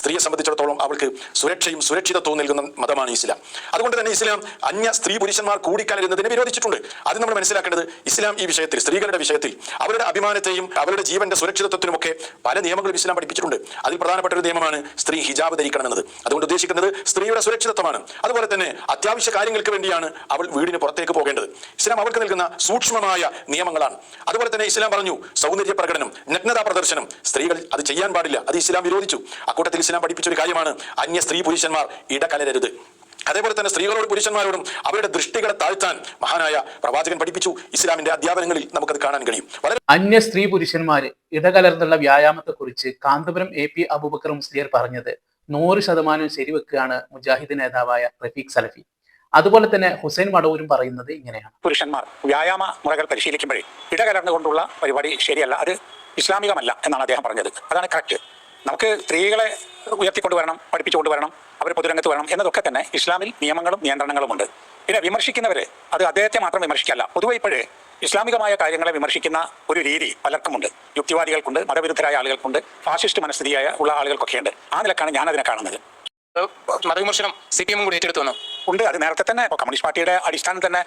സ്ത്രീയെ സംബന്ധിച്ചിടത്തോളം അവൾക്ക് സുരക്ഷയും സുരക്ഷിതത്വവും നൽകുന്ന മതമാണ് ഇസ്ലാം. അതുകൊണ്ട് തന്നെ ഇസ്ലാം അന്യ സ്ത്രീ പുരുഷന്മാർ കൂടിക്കലരുന്നതിനെ വിരോധിച്ചിട്ടുണ്ട്. അത് നമ്മൾ മനസ്സിലാക്കേണ്ടത് ഇസ്ലാം ഈ വിഷയത്തിൽ, സ്ത്രീകളുടെ വിഷയത്തിൽ അവരുടെ അഭിമാനത്തെയും അവരുടെ ജീവന്റെ സുരക്ഷിതത്വത്തിനുമൊക്കെ പല നിയമങ്ങളും ഇസ്ലാം പഠിപ്പിച്ചിട്ടുണ്ട്. അതിൽ പ്രധാനപ്പെട്ട ഒരു നിയമമാണ് സ്ത്രീ ഹിജാബ് ധരിക്കണമെന്നത്. അതുകൊണ്ട് ഉദ്ദേശിക്കുന്നത് സ്ത്രീയുടെ സുരക്ഷിതത്വമാണ്. അതുപോലെ തന്നെ അത്യാവശ്യ കാര്യങ്ങൾക്ക് വേണ്ടിയാണ് അവൾ വീടിന് പുറത്തേക്ക് പോകേണ്ടത്. ഇസ്ലാം അവൾക്ക് നൽകുന്ന സൂക്ഷ്മമായ നിയമങ്ങളാണ്. അതുപോലെ തന്നെ ഇസ്ലാം പറഞ്ഞു സൗന്ദര്യ പ്രകടനം, നഗ്നതാ പ്രദർശനം സ്ത്രീകൾ അത് ചെയ്യാൻ പാടില്ല. അത് ഇസ്ലാം വിരോധിച്ചു. അക്കൂട്ടത്തിൽ ഇസ്ലാം പഠിപ്പിച്ച ഒരു കാര്യമാണ് അന്യ സ്ത്രീ പുരുഷന്മാർ ഇടകലരരുത്. അതേപോലെ തന്നെ സ്ത്രീകളോടും പുരുഷന്മാരോടും അവരുടെ ദൃഷ്ടികളെ താഴ്ത്താൻ മഹാനായ പ്രവാചകൻ പഠിപ്പിച്ചു. ഇസ്ലാമിന്റെ അധ്യാപനങ്ങളിൽ നമുക്കത് കാണാൻ കഴിയും. അന്യ സ്ത്രീ പുരുഷന്മാര് ഇടകലർന്നുള്ള വ്യായാമത്തെ കുറിച്ച് കാന്തപുരം AP അബൂബക്കർ മുസ്ലിയാർ പറഞ്ഞത് 100% ശരിവെക്കുകയാണ് മുജാഹിദ് നേതാവായ റഫീഖ് സലഫി. അതുപോലെ തന്നെ ഹുസൈൻ മടവൂരും പറയുന്നത് ഇങ്ങനെയാണ്: പുരുഷന്മാർ വ്യായാമ മുറകൾ പരിശീലിക്കുമ്പോഴേ ഇടകലർന്നുകൊണ്ടുള്ള പരിപാടി ശരിയല്ല, അത് ഇസ്ലാമികമല്ല എന്നാണ് അദ്ദേഹം പറഞ്ഞത്. അതാണ് കറക്റ്റ്. നമുക്ക് സ്ത്രീകളെ ഉയർത്തിക്കൊണ്ടുവരണം, പഠിപ്പിച്ചുകൊണ്ടുവരണം, അവർ പൊതുരംഗത്ത് വരണം എന്നതൊക്കെ തന്നെ ഇസ്ലാമിൽ നിയമങ്ങളും നിയന്ത്രണങ്ങളും ഉണ്ട്. പിന്നെ വിമർശിക്കുന്നവര് അത് അദ്ദേഹത്തെ മാത്രം വിമർശിക്കല്ല, പൊതുവെ ഇപ്പോഴേ ഇസ്ലാമികമായ കാര്യങ്ങളെ വിമർശിക്കുന്ന ഒരു രീതി പലർക്കുമുണ്ട്. യുക്തിവാദികൾക്കുണ്ട്, മതവിരുദ്ധരായ ആളുകൾക്കുണ്ട്, ഫാഷിസ്റ്റ് മനസ്ഥിതിയായ ഉള്ള ആളുകൾക്കൊക്കെയുണ്ട്. ആ നിലക്കാണ് ഞാൻ അതിനെ കാണുന്നത്. മതവിമർശനം CPM കൂടി ഏറ്റെടുത്തു വന്നു ഉണ്ട്. അത് നേരത്തെ തന്നെ കമ്മ്യൂണിസ്റ്റ് പാർട്ടിയുടെ അടിസ്ഥാനം തന്നെ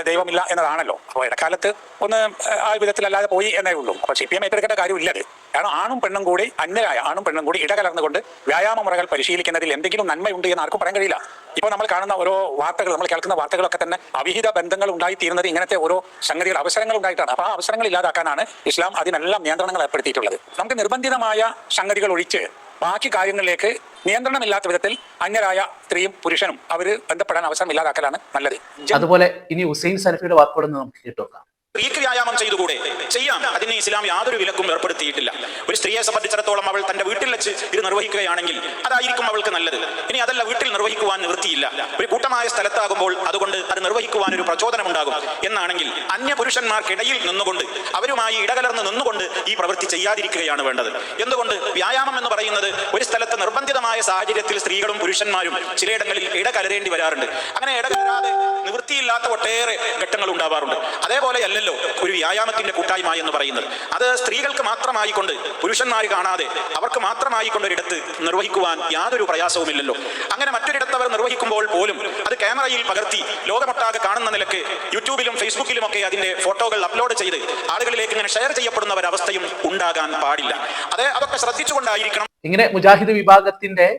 ദൈവമില്ല എന്നതാണല്ലോ. അപ്പോൾ ഇടക്കാലത്ത് ഒന്ന് ആ വിധത്തിലല്ലാതെ പോയി എന്നേ ഉള്ളൂ. അപ്പോൾ CPM ഏറ്റെടുക്കേണ്ട കാര്യമില്ലത്. കാരണം ആണും പെണ്ണും കൂടി, അന്യരായ ആണും പെണ്ണും കൂടി ഇടകലർന്നുകൊണ്ട് വ്യായാമ മുറകൾ പരിശീലിക്കുന്നതിൽ എന്തെങ്കിലും നന്മയുണ്ട് എന്ന് ആർക്കും പറയാൻ കഴിയില്ല. ഇപ്പോൾ നമ്മൾ കാണുന്ന ഓരോ വാർത്തകൾ, നമ്മൾ കേൾക്കുന്ന വാർത്തകളൊക്കെ തന്നെ അവിഹിത ബന്ധങ്ങൾ ഉണ്ടായിത്തീരുന്നത് ഇങ്ങനത്തെ ഓരോ സംഗതികൾ, അവസരങ്ങൾ ഉണ്ടായിട്ടാണ്. അപ്പോൾ ആ അവസരങ്ങൾ ഇല്ലാതാക്കാനാണ് ഇസ്ലാം അതിനെല്ലാം നിയന്ത്രണങ്ങൾ ഏർപ്പെടുത്തിയിട്ടുള്ളത്. നമുക്ക് നിർബന്ധിതമായ സംഗതികൾ ഒഴിച്ച് ബാക്കി കാര്യങ്ങളിലേക്ക് നിയന്ത്രണമില്ലാത്ത വിധത്തിൽ അന്യരായ സ്ത്രീയും പുരുഷനും അവര് ബന്ധപ്പെടാൻ അവസരം ഇല്ലാതാക്കലാണ് നല്ലത്. അതുപോലെ ഇനി ഹുസൈൻ സലഫിയുടെ വാക്കുകൾ നമുക്ക് കേട്ടോക്കാം. സ്ത്രീക്ക് വ്യായാമം ചെയ്തുകൂടെ? ചെയ്യാം. അതിന് ഇസ്ലാം യാതൊരു വിലക്കും ഏർപ്പെടുത്തിയിട്ടില്ല. ഒരു സ്ത്രീയെ സംബന്ധിച്ചിടത്തോളം അവൾ തന്റെ വീട്ടിൽ വെച്ച് ഇത് നിർവഹിക്കുകയാണെങ്കിൽ അതായിരിക്കും അവൾക്ക് നല്ലത്. ഇനി അതല്ല, വീട്ടിൽ നിർവഹിക്കുവാൻ നിവൃത്തിയില്ല, ഒരു കൂട്ടമായ സ്ഥലത്താകുമ്പോൾ അതുകൊണ്ട് അത് നിർവഹിക്കുവാൻ ഒരു പ്രചോദനം ഉണ്ടാകും എന്നാണെങ്കിൽ അന്യ പുരുഷന്മാർക്കിടയിൽ നിന്നുകൊണ്ട് അവരുമായി ഇടകലർന്ന് നിന്നുകൊണ്ട് ഈ പ്രവൃത്തി ചെയ്യാതിരിക്കുകയാണ് വേണ്ടത്. എന്തുകൊണ്ട്? വ്യായാമം എന്ന് പറയുന്നത് ഒരു സ്ഥലത്ത് നിർബന്ധിതമായ സാഹചര്യത്തിൽ സ്ത്രീകളും പുരുഷന്മാരും ചിലയിടങ്ങളിൽ ഇടകലരേണ്ടി വരാറുണ്ട്. അങ്ങനെ ഇടകലരാതെ നിവൃത്തിയില്ലാത്ത ഒട്ടേറെ ഘട്ടങ്ങൾ ഉണ്ടാവാറുണ്ട്. അതേപോലെ അല്ലല്ലോ ഒരു വ്യായാമത്തിന്റെ കൂട്ടായ്മ എന്ന് പറയുന്നത്. അത് സ്ത്രീകൾക്ക് മാത്രമായിക്കൊണ്ട്, പുരുഷന്മാർ കാണാതെ അവർക്ക് മാത്രമായിക്കൊണ്ട് ഒരിടത്ത് നിർവഹിക്കുവാൻ യാതൊരു പ്രയാസവുമില്ലല്ലോ. അങ്ങനെ മറ്റൊരിടത്ത് അവർ നിർവഹിക്കുമ്പോൾ പോലും അത് ക്യാമറയിൽ പകർത്തി ലോകമൊട്ടാകെ കാണുന്ന നിലക്ക് യൂട്യൂബിലും ഫേസ്ബുക്കിലും ഒക്കെ അതിന്റെ ഫോട്ടോകൾ അപ്ലോഡ് ചെയ്ത് ആളുകളിലേക്ക് ഇങ്ങനെ ഷെയർ ചെയ്യപ്പെടുന്ന ഒരവസ്ഥയും ഉണ്ടാകാൻ പാടില്ല. അതൊക്കെ ശ്രദ്ധിച്ചുകൊണ്ടായിരിക്കണം. ഇങ്ങനെ മുജാഹിദ് വിഭാഗത്തിന്റെ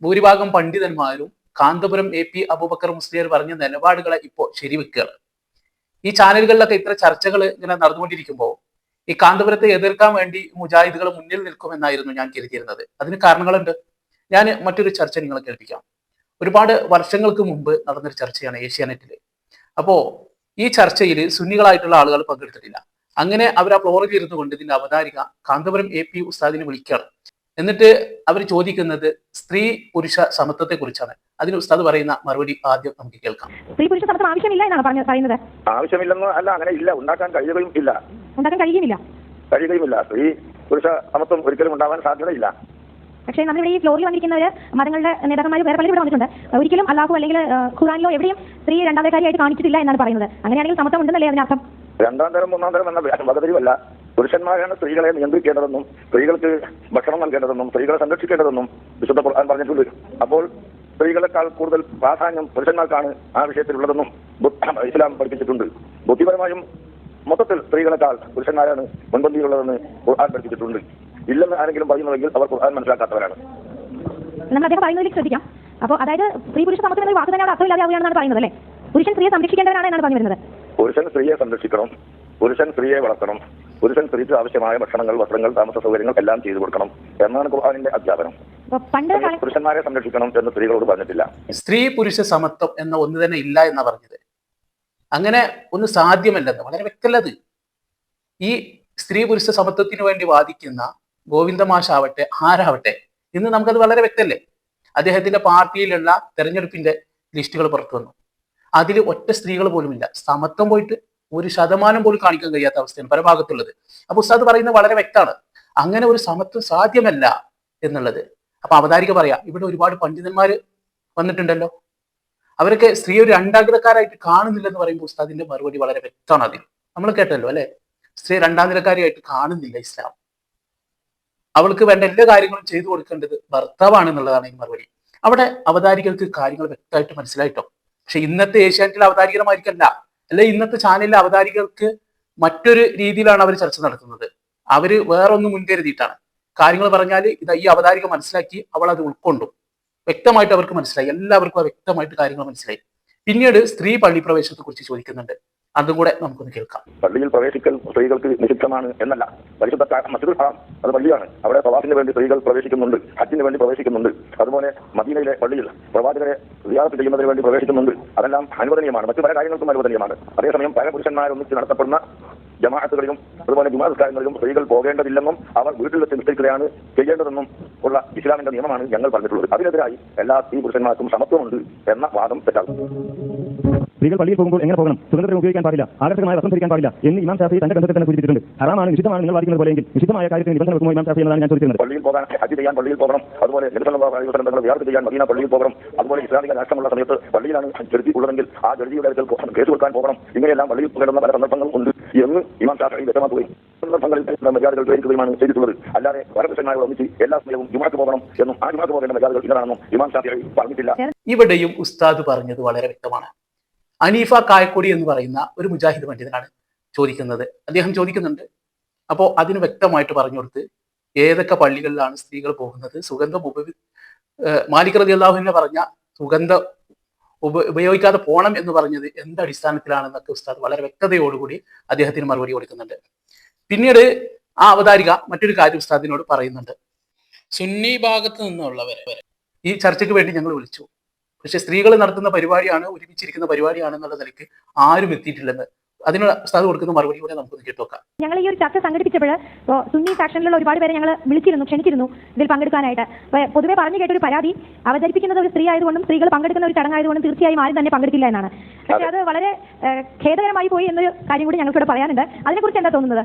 ഭൂരിഭാഗം പണ്ഡിതന്മാരും കാന്തപുരം AP അബൂബക്കർ മുസ്ലിയാർ പറഞ്ഞ നിലപാടുകളെ ഇപ്പോൾ ശരിവെക്കുകയാണ്. ഈ ചാനലുകളിലൊക്കെ ഇത്ര ചർച്ചകൾ ഇങ്ങനെ നടന്നുകൊണ്ടിരിക്കുമ്പോൾ ഈ കാന്തപുരത്തെ എതിർക്കാൻ വേണ്ടി മുജാഹിദുകൾ മുന്നിൽ നിൽക്കുമെന്നായിരുന്നു ഞാൻ കരുതിയിരുന്നത്. അതിന് കാരണങ്ങളുണ്ട്. ഞാൻ മറ്റൊരു ചർച്ച നിങ്ങളെ കേൾപ്പിക്കാം. ഒരുപാട് വർഷങ്ങൾക്ക് മുമ്പ് നടന്നൊരു ചർച്ചയാണ് ഏഷ്യാനെറ്റിൽ. അപ്പോൾ ഈ ചർച്ചയിൽ സുന്നികളായിട്ടുള്ള ആളുകൾ പങ്കെടുത്തിട്ടില്ല. അങ്ങനെ അവർ ആ ഫ്ലോറിൽ ഇരുന്നു കൊണ്ട് ഇതിന്റെ അവതാരിക കാന്തപുരം AP ഉസ്താദിനെ വിളിക്കുകയാണ്. എന്നിട്ട് അവർ ചോദിക്കുന്നത് സ്ത്രീ പുരുഷ സമത്വത്തെ കുറിച്ചാണ്. അതിന് ഉസ്താദ് പറയുന്ന മറുപടി ആദ്യം നമുക്ക് കേൾക്കാം. സ്ത്രീ പുരുഷ സമത്വം ആവശ്യമില്ല എന്നാണ് പറയുന്നത്. ആവശ്യമില്ലെന്ന് അല്ല, അങ്ങനെ ഇല്ല, ഉണ്ടാക്കാൻ കഴിയുകയും ഇല്ല. സ്ത്രീ പുരുഷ സമത്വം ഒരിക്കലും ഉണ്ടാവാൻ സാധ്യതയില്ല. പക്ഷേ നമ്മളിവിടെ ഈ ഫ്ലോറിൽ വന്നിരിക്കുന്നവര് മതങ്ങളുടെ നേതാക്കന്മാർ വേറെ പലരും ഇവിടെ വന്നിട്ടുണ്ട്. ഒരിക്കലും അല്ലാഹു അല്ലെങ്കിൽ ഖുർആനിലോ എവിടെയും സ്ത്രീ രണ്ടാമത്തെ കാര്യമായിട്ട് കാണിച്ചിട്ടില്ല എന്നാണ് പറയുന്നത്. അങ്ങനെയാണെങ്കിൽ സമത്വം ഉണ്ടെന്നല്ലേ അതിനർത്ഥം? രണ്ടാം തരം മൂന്നാം തരം എന്ന വകതിരിവല്ല. പുരുഷന്മാരാണ് സ്ത്രീകളെ നിയന്ത്രിക്കേണ്ടതെന്നും സ്ത്രീകൾക്ക് ഭക്ഷണം നൽകേണ്ടതെന്നും സ്ത്രീകളെ സംരക്ഷിക്കേണ്ടതെന്നും വിശുദ്ധ ഖുർആൻ പറഞ്ഞിട്ടുണ്ട്. അപ്പോൾ സ്ത്രീകളെക്കാൾ കൂടുതൽ പ്രാധാന്യം പുരുഷന്മാർക്കാണ് ആ വിഷയത്തിലുള്ളതെന്നും ഇസ്ലാം പഠിപ്പിച്ചിട്ടുണ്ട്. ബുദ്ധിപരമായും മൊത്തത്തിൽ സ്ത്രീകളെക്കാൾ പുരുഷന്മാരാണ് മുൻപന്തിയിലുള്ളതെന്ന് ഖുർആൻ പഠിപ്പിച്ചിട്ടുണ്ട്. ഇല്ലെന്ന് ആരെങ്കിലും പറയുന്നുവെങ്കിൽ അവർ ഖുർആൻ മനസ്സിലാക്കാത്തവരാണ്. നമ്മൾ അദ്ദേഹം പറയുന്നതിലേക്ക് ശ്രദ്ധിക്കാം. അപ്പോൾ അതായത് സ്ത്രീ പുരുഷ സമത്വം എന്ന വാക്ക് തന്നെ അവിടെ അർത്ഥമില്ലാതെയാവുകയാണെന്നാണ് പറയുന്നത് അല്ലേ? പുരുഷൻ സ്ത്രീയെ സംരക്ഷിക്കേണ്ടവരാണ് എന്നാണ് പറഞ്ഞു വരുന്നത്. പുരുഷൻ സ്ത്രീയെ സംരക്ഷിക്കണം, പുരുഷൻ സ്ത്രീയെ വളർത്തണം, പുരുഷൻ സ്ത്രീക്ക് ആവശ്യമായ ഭക്ഷണങ്ങൾ, വസ്ത്രങ്ങൾ, താമസ സൗകര്യങ്ങൾ എല്ലാം ചെയ്തു കൊടുക്കണം എന്നാണ് ഖുർആനിന്റെ അധ്യാപനം. പുരുഷന്മാരെ സംരക്ഷിക്കണം എന്ന് സ്ത്രീകളോട് പറഞ്ഞിട്ടില്ല. സ്ത്രീ പുരുഷ സമത്വം എന്ന ഒന്ന് തന്നെ ഇല്ല എന്നാ പറഞ്ഞത്. അങ്ങനെ ഒന്ന് സാധ്യമല്ലെന്ന് വളരെ വ്യക്തമല്ലത്. ഈ സ്ത്രീ പുരുഷ സമത്വത്തിന് വേണ്ടി വാദിക്കുന്ന ഗോവിന്ദമാഷാവട്ടെ ആരാവട്ടെ, ഇന്ന് നമുക്കത് വളരെ വ്യക്തമല്ലേ. അദ്ദേഹത്തിന്റെ പാർട്ടിയിലുള്ള തെരഞ്ഞെടുപ്പിന്റെ ലിസ്റ്റുകൾ പുറത്തു വന്നു. അതിൽ ഒറ്റ സ്ത്രീകൾ പോലുമില്ല. സമത്വം പോയിട്ട് 1% പോലും കാണിക്കാൻ കഴിയാത്ത അവസ്ഥയാണ് പല ഭാഗത്തുള്ളത്. അപ്പൊ ഉസ്താദ് പറയുന്നത് വളരെ വ്യക്തമാണ്, അങ്ങനെ ഒരു സമത്വം സാധ്യമല്ല എന്നുള്ളത്. അപ്പൊ അവതാരിക പറയാ, ഇവിടെ ഒരുപാട് പണ്ഡിതന്മാര് വന്നിട്ടുണ്ടല്ലോ, അവരൊക്കെ സ്ത്രീ ഒരു രണ്ടാഗ്രക്കാരായിട്ട് കാണുന്നില്ലെന്ന് പറയുമ്പോൾ ഉസ്താദിന്റെ മറുപടി വളരെ വ്യക്തമാണ്. അതിൽ നമ്മൾ കേട്ടല്ലോ അല്ലെ, സ്ത്രീ രണ്ടാം നിലക്കാരിയായിട്ട് കാണുന്നില്ല ഇസ്ലാം. അവൾക്ക് വേണ്ട എല്ലാ കാര്യങ്ങളും ചെയ്തു കൊടുക്കേണ്ടത് ഭർത്താവാണ് എന്നുള്ളതാണ് ഈ മറുപടി. അവിടെ അവതാരികൾക്ക് കാര്യങ്ങൾ വ്യക്തമായിട്ട് മനസ്സിലായിട്ടോ. പക്ഷെ ഇന്നത്തെ ഏഷ്യാനെറ്റിലെ അവതാരികരമായിരിക്കല്ല, അല്ലെ ഇന്നത്തെ ചാനലിലെ അവതാരികൾക്ക് മറ്റൊരു രീതിയിലാണ് അവർ ചർച്ച നടത്തുന്നത്. അവര് വേറൊന്നും മുൻകരുതിയിട്ടാണ് കാര്യങ്ങൾ പറഞ്ഞാൽ ഈ അവതാരിക മനസ്സിലാക്കി അവൾ അത് ഉൾക്കൊണ്ടു. വ്യക്തമായിട്ട് അവർക്ക് മനസ്സിലായി, എല്ലാവർക്കും വ്യക്തമായിട്ട് കാര്യങ്ങൾ മനസ്സിലായി. പിന്നീട് സ്ത്രീ പള്ളി പ്രവേശനത്തെ കുറിച്ച് ചോദിക്കുന്നുണ്ട്, അതും കൂടെ നമുക്കൊന്ന് കേൾക്കാം. പള്ളിയിൽ പ്രവേശിക്കൽ സ്ത്രീകൾക്ക് നിഷിദ്ധമാണ് എന്നല്ല, പരിശുദ്ധ മസ്ജിദുൽ ഹറാം അത് പള്ളിയാണ്. അവിടെ തവാഫിന് വേണ്ടി സ്ത്രീകൾ പ്രവേശിക്കുന്നുണ്ട്, ഹജ്ജിന് വേണ്ടി പ്രവേശിക്കുന്നുണ്ട്. അതുപോലെ മദീനയിലെ പള്ളിയിൽ പ്രവാചകരെ സിയാറത്ത് ചെയ്യുന്നതിന് വേണ്ടി പ്രവേശിക്കുന്നുണ്ട്. അതെല്ലാം അനുവദനീയമാണ്, മറ്റു പല കാര്യങ്ങൾക്കും അനുവദനീയമാണ്. അതേസമയം പല പുരുഷന്മാരൊന്നിച്ച് നടത്തപ്പെടുന്ന ജമാഅത്തുകളിലും അതുപോലെ ജുമാ നിസ്കാരങ്ങളിലും സ്ത്രീകൾ പോകേണ്ടതില്ലെന്നും അവർ വീട്ടിൽ വെച്ച് നിശ്ചയിക്കുകയാണ് ചെയ്യേണ്ടതെന്നും ഉള്ള ഇസ്ലാമിന്റെ നിയമമാണ് ഞങ്ങൾ പറഞ്ഞിട്ടുള്ളത്. അതിനെതിരായി എല്ലാ സ്ത്രീ പുരുഷന്മാർക്കും സമത്വമുണ്ട് എന്ന വാദം തെറ്റാകും. സ്ത്രീകൾ പള്ളിയിൽ പോകുമ്പോൾ എങ്ങനെ പോകണം, സുഗന്ധദ്രവ്യം ഉപയോഗിക്കാൻ പാടില്ല, ആകർഷകമായ വസ്ത്രം ധരിക്കാൻ പാടില്ല എന്ന് ഇമാം ഷാഫി തന്റെ ഗ്രന്ഥത്തിൽ തന്നെ സൂചിപ്പിച്ചിട്ടുണ്ട്. ഹറാമാണ്, നിഷിദ്ധമാണ് നിങ്ങൾ വാദിക്കുന്നത് പോലെയെങ്കിൽ നിഷിദ്ധമായ കാര്യത്തിന് നിബന്ധന വെക്കുമോ ഇമാം ഷാഫി എന്നതാണ് ഞാൻ ചോദിക്കുന്നത്. പള്ളിയിൽ പോകാൻ, ഹജ്ജ് ചെയ്യാൻ പള്ളിയിൽ പോകണം. അതുപോലെ വിയാർത്ത് ചെയ്യാൻ മദീന പള്ളിയിൽ പോകണം. അതുപോലെ ഇസ്ലാമിക രാഷ്ട്രമുള്ള സമയത്ത് പള്ളിയിലാണ് ജഡ്ജി ഉള്ളതെങ്കിൽ ആ ജഡ്ജിയുടെ അടുക്കൽ കേസ് കൊടുക്കാൻ പോകണം. ഇങ്ങനെയെല്ലാം പള്ളിയിൽ പോകേണ്ടുന്ന പല സന്ദർഭങ്ങൾ ഉണ്ട് എന്ന് ഇമാം ഷാഫി വ്യക്തമാക്കുകയും സന്ദർഭങ്ങളിൽ മര്യാദകൾ ഉപയോഗിക്കുകയുമാണ് ചെയ്തിട്ടുള്ളത്. അല്ലാതെ പരപുരുഷന്മാരെ ഒന്നിച്ച് എല്ലാ സമയവും ജുമാക്ക് പോകണം എന്നും ആ ജുമാക്ക് പോകേണ്ട മര്യാദകൾ ഇതാണെന്നും ഇമാം ഷാഫി പറഞ്ഞിട്ടില്ല. ഇവിടെയും ഉസ്താദ് പറഞ്ഞത് വളരെ വ്യക്തമാണ്. അനീഫ കായക്കൊടി എന്ന് പറയുന്ന ഒരു മുജാഹിദ് പണ്ഡിതനാണ് ചോദിക്കുന്നത്. അദ്ദേഹം ചോദിക്കുന്നുണ്ട്, അപ്പോൾ അതിന് വ്യക്തമായിട്ട് പറഞ്ഞു കൊടുത്ത് ഏതൊക്കെ പള്ളികളിലാണ് സ്ത്രീകൾ പോകുന്നത്, സുഗന്ധം മാലിക് റളിയല്ലാഹു അൻഹു പറഞ്ഞ സുഗന്ധം ഉപയോഗിക്കാതെ പോകണം എന്ന് പറഞ്ഞത് എന്ത് അടിസ്ഥാനത്തിലാണെന്നൊക്കെ ഉസ്താദ് വളരെ വ്യക്തതയോടുകൂടി അദ്ദേഹത്തിന് മറുപടി കൊടുക്കുന്നുണ്ട്. പിന്നീട് ആ അവതാരിക മറ്റൊരു കാര്യം ഉസ്താദിനോട് പറയുന്നുണ്ട്, സുന്നി ഭാഗത്ത് നിന്നുള്ളവരെ ഈ ചർച്ചയ്ക്ക് വേണ്ടി ഞങ്ങൾ വിളിച്ചു, പക്ഷെ സ്ത്രീകൾ നടത്തുന്ന പരിപാടിയാണ്, ഒരുമിച്ചിരിക്കുന്ന പരിപാടിയാണെന്നുള്ള നിലയ്ക്ക് ആരും എത്തിയിട്ടില്ലെന്ന് അതിന് ഉസ്താദ് കൊടുക്കുന്ന മറുപടി കൂടെ നമുക്കൊന്ന് കേട്ടോക്കാം. ഞങ്ങൾ ഈ ഒരു ചർച്ച സംഘടിപ്പിച്ചപ്പോൾ സുന്നി ഫാക്ഷനിലുള്ള ഒരുപാട് പേരെ ഞങ്ങൾ ക്ഷണിച്ചിരുന്നു ഇതിൽ പങ്കെടുക്കാനായിട്ട്. പൊതുവെ പറഞ്ഞു കേട്ടൊരു പരാതി, അവതരിപ്പിക്കുന്നത് ഒരു സ്ത്രീ ആയതുകൊണ്ടും സ്ത്രീകൾ പങ്കെടുക്കുന്ന ഒരു ചടങ്ങായതുകൊണ്ടും തീർച്ചയായും ആരും തന്നെ പങ്കെടുക്കില്ല എന്നാണ്. പക്ഷെ അത് വളരെ ഖേദകരമായി പോയി എന്നൊരു കാര്യം കൂടി ഞങ്ങൾക്കിവിടെ പറയാനുണ്ട്. അതിനെക്കുറിച്ച് എന്താ തോന്നുന്നത്?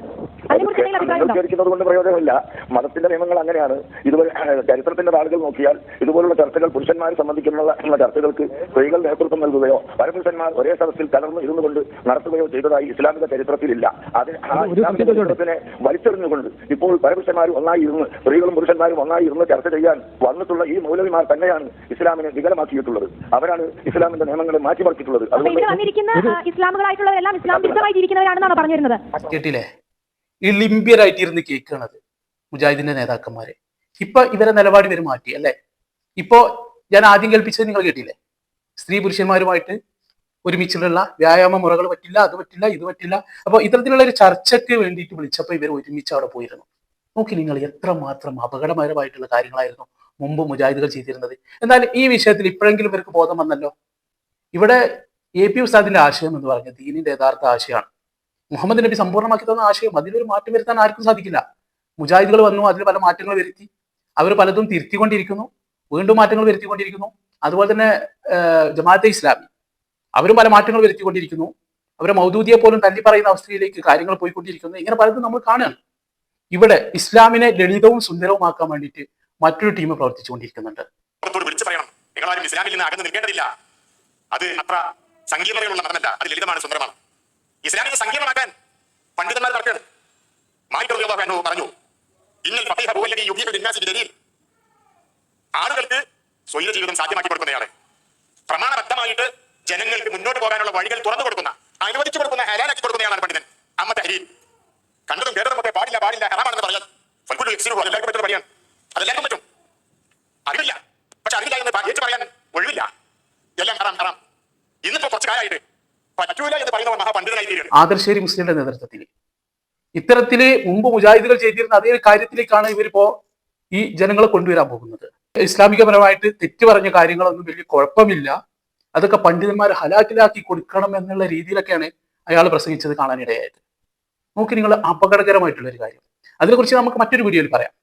അതിനെക്കുറിച്ച് എന്തെങ്കിലും അഭിപ്രായം കൊണ്ട് പ്രയോജനമില്ല. മതത്തിന്റെ നിയമങ്ങൾ അങ്ങനെയാണ്. ഇതുപോലെ ചരിത്രത്തിന്റെ ആളുകൾ നോക്കിയാൽ ഇതുപോലുള്ള ചർച്ചകൾ പുരുഷന്മാരെ സംബന്ധിക്കുന്ന ചർച്ചകൾക്ക് സ്ത്രീകൾ നേതൃത്വം നൽകുകയോ പരപുരുഷന്മാർ ഒരേ സദസ്സിൽ കലർന്ന് ഇരുന്നു കൊണ്ട് നടത്തുകയോ ചെയ്തതായി ഇസ്ലാമിക ചരിത്രത്തിലില്ല. അതിന് ആ ഇസ്ലാമിക ചരിത്രത്തിനെ വലിച്ചെറിഞ്ഞുകൊണ്ട് ഇപ്പോൾ പരപുരുഷന്മാരും ഒന്നായി ഇരുന്ന് സ്ത്രീകളും പുരുഷന്മാരും ഒന്നായി ഇരുന്ന് ചർച്ച ചെയ്യാൻ വന്നിട്ടുള്ള ഈ മൗലവിമാർ തന്നെയാണ് ഇസ്ലാമിനെ വികലമാക്കിയിട്ടുള്ളത്. അവരാണ് ഇസ്ലാമിന്റെ നിയമങ്ങളെ മാറ്റിമറിച്ചിട്ടുള്ളത്. ഇസ്ലാമുകളായിട്ടുള്ളവരെല്ലാം ഇസ്ലാം വിരുദ്ധമായി ജീവിക്കുന്നവരാണെന്നാണ് പറഞ്ഞു വരുന്നത്. കേട്ടില്ലേ, ഇളിമ്പ്യരായിട്ടിരുന്ന് കേൾക്കണത് മുജാഹിദിന്റെ നേതാക്കന്മാരെ. ഇപ്പൊ ഇവരെ നിലപാട് ഇവർ മാറ്റി അല്ലെ. ഇപ്പോ ഞാൻ ആദ്യം കേൾപ്പിച്ചത് നിങ്ങൾ കേട്ടില്ലേ, സ്ത്രീ പുരുഷന്മാരുമായിട്ട് ഒരുമിച്ചുള്ള വ്യായാമ മുറകൾ പറ്റില്ല, അത് പറ്റില്ല, ഇത് പറ്റില്ല. അപ്പൊ ഇത്തരത്തിലുള്ള ഒരു ചർച്ചയ്ക്ക് വേണ്ടിയിട്ട് വിളിച്ചപ്പോൾ ഇവർ ഒരുമിച്ച് അവിടെ പോയിരുന്നു. നോക്കി നിങ്ങൾ എത്രമാത്രം അപകടകരമായിട്ടുള്ള കാര്യങ്ങളായിരുന്നു മുമ്പ് മുജാഹിദുകൾ ചെയ്തിരുന്നത്. എന്നാൽ ഈ വിഷയത്തിൽ ഇപ്പോഴെങ്കിലും ഇവർക്ക് ബോധം വന്നല്ലോ. ഇവിടെ AP ഉസ്താദിന്റെ ആശയം എന്ന് പറഞ്ഞ ദീനിന്റെ യഥാർത്ഥ ആശയമാണ്. മുഹമ്മദ് നബി സമ്പൂർണ്ണമാക്കി തന്ന ആശയം, അതിലൊരു മാറ്റം വരുത്താൻ ആർക്കും സാധിക്കില്ല. മുജാഹിദുകൾ വന്നു, അതിൽ പല മാറ്റങ്ങൾ വരുത്തി, അവർ പലതും തിരുത്തിക്കൊണ്ടിരിക്കുന്നു, വീണ്ടും മാറ്റങ്ങൾ വരുത്തിക്കൊണ്ടിരിക്കുന്നു. അതുപോലെ തന്നെ ജമാഅത്തെ ഇസ്ലാമി അവരും പല മാറ്റങ്ങൾ വരുത്തിക്കൊണ്ടിരിക്കുന്നു. അവരെ മൗദൂദിയെ പോലും തല്ലി പറയുന്ന അവസ്ഥയിലേക്ക് കാര്യങ്ങൾ പോയിക്കൊണ്ടിരിക്കുന്നു. ഇങ്ങനെ പലതും നമ്മൾ കാണുകയാണ്. ഇവിടെ ഇസ്ലാമിനെ ലളിതവും സുന്ദരവുമാക്കാൻ വേണ്ടിയിട്ട് മറ്റൊരു ടീം പ്രവർത്തിച്ചുകൊണ്ടിരിക്കുന്നുണ്ട്. വിളിച്ചു പറയണം, നിങ്ങളാരും ഇസ്ലാമിൽ നിന്ന് അകന്ന് നിൽക്കേണ്ടതില്ല. അത് അത്ര സങ്കീർണതയുള്ള മതമല്ല, അത് ലളിതമാണ്, സുന്ദരമാണ്. ഇസ്ലാമിനെ സങ്കീർണമാക്കാൻ പണ്ഡിതന്മാർ നടക്കുകയാണ്. മാലിക് റളിയല്ലാഹു അൻഹു പറഞ്ഞു, ഇന്നൽ ഫഖീഹ ഹുവല്ലദീ യുബീഹു ലിന്നാസി ബിദലീൽ. ആളുകൾക്ക് സ്വൈര ജീവിതം സാധ്യമാക്കി കൊടുക്കുന്നയാളെ, പ്രമാണബദ്ധമായിട്ട് ജനങ്ങൾക്ക് മുന്നോട്ട് പോകാനുള്ള വഴികൾ തുറന്നു കൊടുക്കുന്ന, അനുവദിച്ചു കൊടുക്കുന്ന, ഹലാലാക്കി കൊടുക്കുന്നയാളാണ് പണ്ഡിതൻ. അമ്മ തഹരീർ കണ്ടതും കേട്ടതും ഒക്കെ പാടില്ല പാടില്ല ഹറാമാണെന്ന് പറയാൻ എല്ലാവർക്കും പറ്റുന്ന പറയാൻ അതെല്ലാവർക്കും പറ്റും. അറിവില്ല, പക്ഷെ അറിവില്ല എന്ന് ഏറ്റു പറയാൻ ഒഴിവില്ല. എല്ലാം ഹറാം ഹറാം. ഇന്നിപ്പോ കുറച്ച് കാലമായിട്ട് പറ്റൂല എന്ന് പറയുന്ന മഹാപണ്ഡിതനായി തീരുകയാണ്. ആദർശേരി മുസ്ലിയുടെ നേതൃത്വത്തിൽ ഇത്തരത്തില് മുമ്പ് മുജാഹിദുകൾ ചെയ്തിരുന്ന അതേ കാര്യത്തിലേക്കാണ് ഇവരിപ്പോ ഈ ജനങ്ങളെ കൊണ്ടുവരാൻ പോകുന്നത്. ഇസ്ലാമികപരമായിട്ട് തെറ്റു പറഞ്ഞ കാര്യങ്ങളൊന്നും വലിയ കുഴപ്പമില്ല, അതൊക്കെ പണ്ഡിതന്മാർ ഹലാക്കിലാക്കി കൊടുക്കണം എന്നുള്ള രീതിയിലൊക്കെയാണ് അയാൾ പ്രസംഗിച്ചത് കാണാനിടയായത്. നോക്കി നിങ്ങൾ, അപകടകരമായിട്ടുള്ള ഒരു കാര്യം. അതിനെക്കുറിച്ച് നമുക്ക് മറ്റൊരു വീഡിയോയിൽ പറയാം.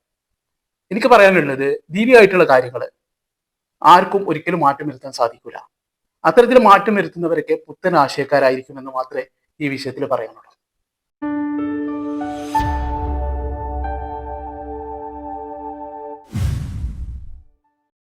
എനിക്ക് പറയാനുള്ളത്, ദീനിയായിട്ടുള്ള കാര്യങ്ങൾ ആർക്കും ഒരിക്കലും മാറ്റം വരുത്താൻ സാധിക്കില്ല. അത്തരത്തിൽ മാറ്റം വരുത്തുന്നവരൊക്കെ പുത്തൻ ആശയക്കാരായിരിക്കുമെന്ന് മാത്രമേ ഈ വിഷയത്തിൽ പറയാനുള്ളൂ.